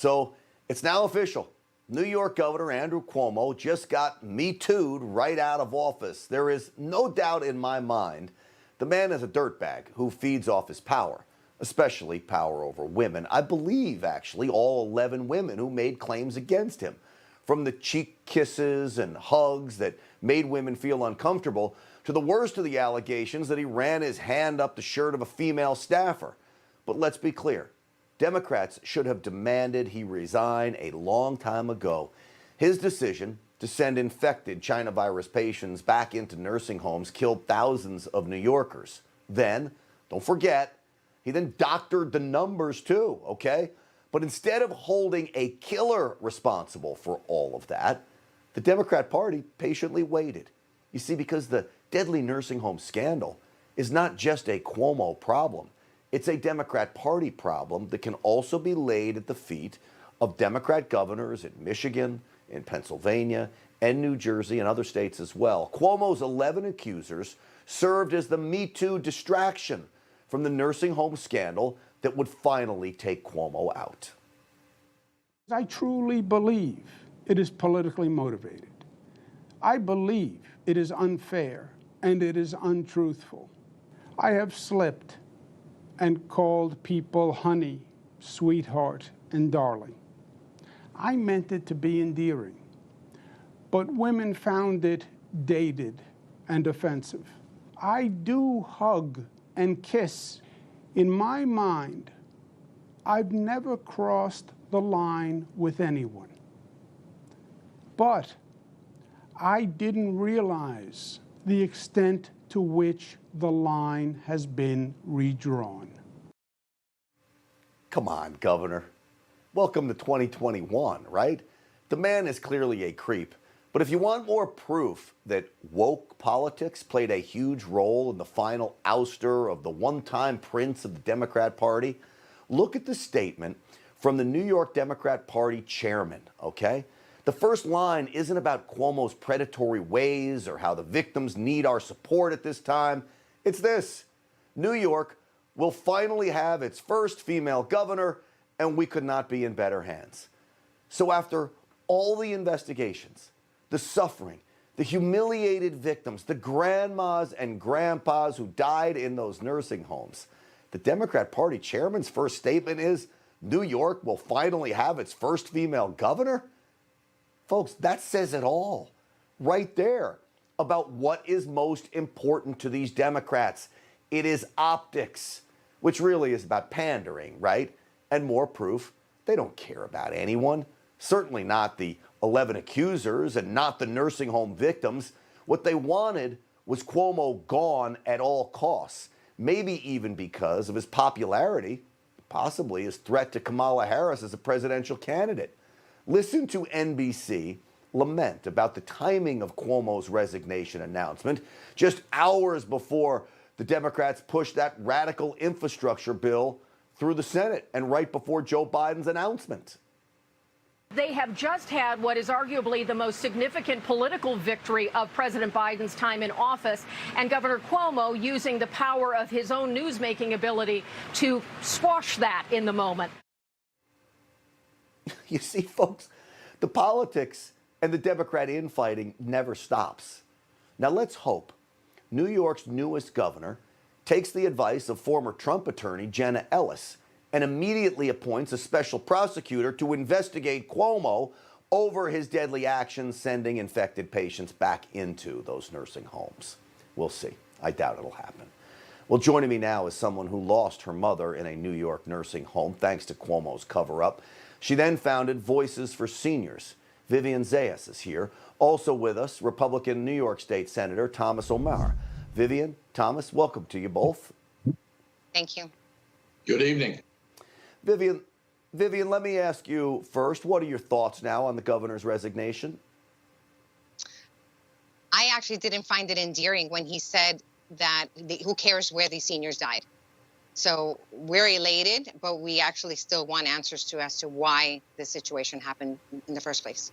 So it's now official. New York Governor Andrew Cuomo just got Me Too'd right out of office. There is no doubt in my mind the man is a dirtbag who feeds off his power, especially power over women. I believe, actually, all 11 women who made claims against him, from the cheek kisses and hugs that made women feel uncomfortable to the worst of the allegations that he ran his hand up the shirt of a female staffer. But let's be clear. Democrats should have demanded he resign a long time ago. His decision to send infected China virus patients back into nursing homes killed thousands of New Yorkers. Then, don't forget, he then doctored the numbers too, okay? But instead of holding a killer responsible for all of that, the Democrat Party patiently waited. You see, because the deadly nursing home scandal is not just a Cuomo problem. It's a Democrat Party problem that can also be laid at the feet of Democrat governors in Michigan, in Pennsylvania, and New Jersey, and other states as well. Cuomo's 11 accusers served as the Me Too distraction from the nursing home scandal that would finally take Cuomo out. I truly believe it is politically motivated. I believe it is unfair and it is untruthful. I have slipped and called people honey, sweetheart, and darling. I meant it to be endearing, but women found it dated and offensive. I do hug and kiss. In my mind, I've never crossed the line with anyone. But I didn't realize the extent to which the line has been redrawn. Come on, Governor. Welcome to 2021, right? The man is clearly a creep. But if you want more proof that woke politics played a huge role in the final ouster of the one-time prince of the Democrat Party, look at the statement from the New York Democrat Party chairman, okay? The first line isn't about Cuomo's predatory ways or how the victims need our support at this time. It's this: New York will finally have its first female governor, and we could not be in better hands. So after all the investigations, the suffering, the humiliated victims, the grandmas and grandpas who died in those nursing homes, the Democrat Party chairman's first statement is New York will finally have its first female governor? Folks, that says it all right there about what is most important to these Democrats. It is optics, which really is about pandering, right? And more proof. They don't care about anyone. Certainly not the 11 accusers and not the nursing home victims. What they wanted was Cuomo gone at all costs, maybe even because of his popularity, possibly his threat to Kamala Harris as a presidential candidate. Listen to NBC lament about the timing of Cuomo's resignation announcement just hours before the Democrats pushed that radical infrastructure bill through the Senate and right before Joe Biden's announcement. They have just had what is arguably the most significant political victory of President Biden's time in office, and Governor Cuomo using the power of his own newsmaking ability to squash that in the moment. You see, folks, the politics and the Democrat infighting never stops. Now let's hope New York's newest governor takes the advice of former Trump attorney Jenna Ellis and immediately appoints a special prosecutor to investigate Cuomo over his deadly actions sending infected patients back into those nursing homes. We'll see. I doubt it'll happen. Well, joining me now is someone who lost her mother in a New York nursing home thanks to Cuomo's cover-up. She then founded Voices for Seniors. Vivian Zayas is here. Also with us, Republican New York State Senator Thomas Omar. Vivian, Thomas, welcome to you both. Thank you. Good evening. Vivian, let me ask you first, what are your thoughts now on the governor's resignation? I actually didn't find it endearing when he said that who cares where these seniors died. So we're elated, but we actually still want answers as to why this situation happened in the first place.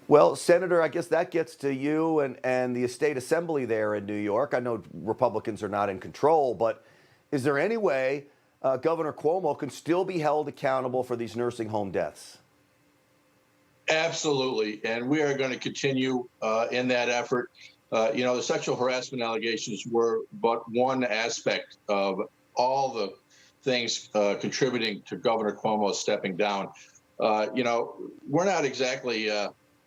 Well, Senator, I guess that gets to you and the state assembly there in New York. I know Republicans are not in control, but is there any way Governor Cuomo can still be held accountable for these nursing home deaths? Absolutely, and we are going to continue in that effort. The sexual harassment allegations were but one aspect of all the things contributing to Governor Cuomo stepping down. We're not exactly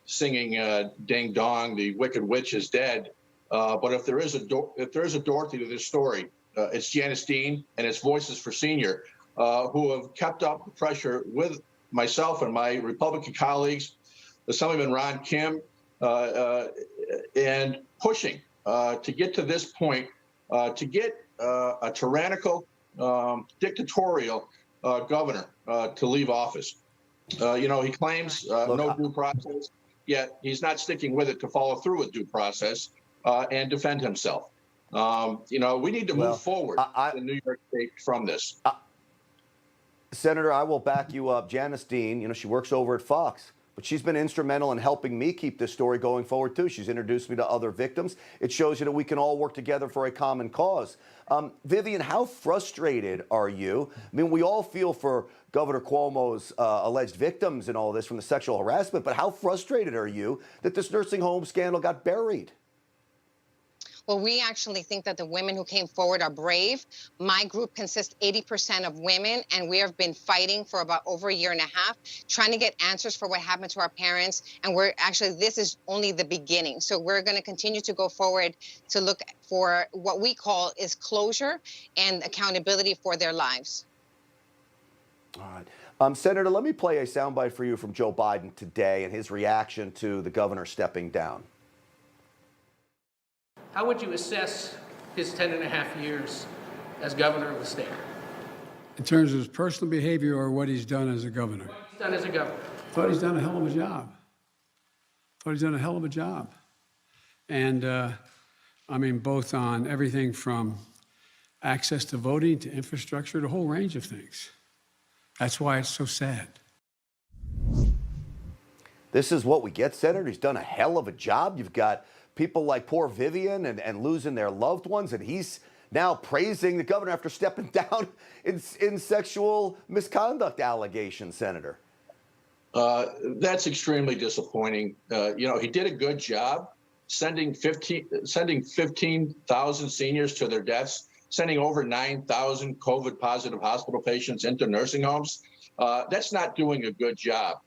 singing "Ding Dong, the Wicked Witch is dead," but if there is a Dorothy to this story, it's Janice Dean and it's Voices for Senior, who have kept up the pressure with myself and my Republican colleagues, Assemblyman Ron Kim, and pushing to get to this point, to get a tyrannical, dictatorial governor to leave office. He claims no due process, yet he's not sticking with it to follow through with due process and defend himself. We need to move forward in New York State from this. Senator, I will back you up. Janice Dean, she works over at Fox, but she's been instrumental in helping me keep this story going forward, too. She's introduced me to other victims. It shows you that we can all work together for a common cause. Vivian, how frustrated are you? I mean, we all feel for Governor Cuomo's alleged victims and all this from the sexual harassment, but how frustrated are you that this nursing home scandal got buried? Well, we actually think that the women who came forward are brave. My group consists 80% of women, and we have been fighting for about over a year and a half, trying to get answers for what happened to our parents. And this is only the beginning. So we're going to continue to go forward to look for what we call is closure and accountability for their lives. All right. Senator, let me play a soundbite for you from Joe Biden today and his reaction to the governor stepping down. How would you assess his 10.5 years as governor of the state? In terms of his personal behavior or what he's done as a governor? What he's done as a governor. I thought he's done a hell of a job. And both on everything from access to voting to infrastructure, the whole range of things. That's why it's so sad. This is what we get, Senator. He's done a hell of a job. You've got people like poor Vivian and losing their loved ones, and he's now praising the governor after stepping down in sexual misconduct allegations, Senator. That's extremely disappointing. He did a good job sending 15,000 seniors to their deaths, sending over 9,000 COVID-positive hospital patients into nursing homes. That's not doing a good job.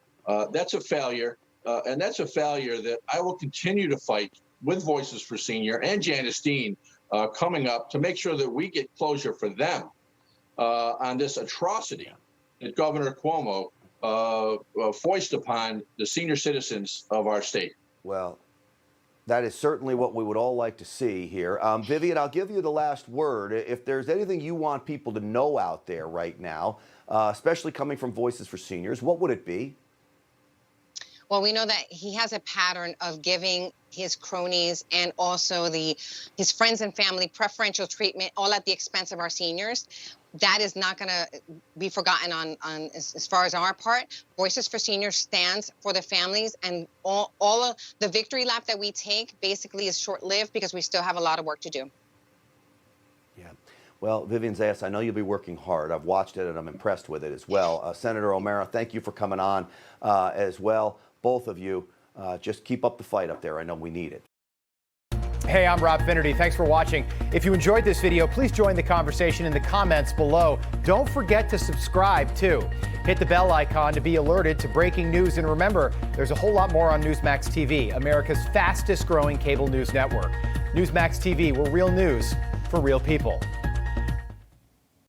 That's a failure, and that's a failure that I will continue to fight with Voices for Senior and Janice Dean coming up to make sure that we get closure for them on this atrocity that Governor Cuomo foisted upon the senior citizens of our state. Well, that is certainly what we would all like to see here. Vivian, I'll give you the last word. If there's anything you want people to know out there right now, especially coming from Voices for Seniors, what would it be? Well, we know that he has a pattern of giving his cronies and also his friends and family preferential treatment, all at the expense of our seniors. That is not going to be forgotten on as far as our part. Voices for Seniors stands for the families, and all of the victory lap that we take basically is short-lived because we still have a lot of work to do. Yeah. Well, Vivian Zayas, I know you'll be working hard. I've watched it and I'm impressed with it as well. Senator O'Mara, thank you for coming on as well. Both of you, just keep up the fight up there. I know we need it. Hey, I'm Rob Finnerty. Thanks for watching. If you enjoyed this video, please join the conversation in the comments below. Don't forget to subscribe, too. Hit the bell icon to be alerted to breaking news. And remember, there's a whole lot more on Newsmax TV, America's fastest growing cable news network. Newsmax TV, where real news for real people.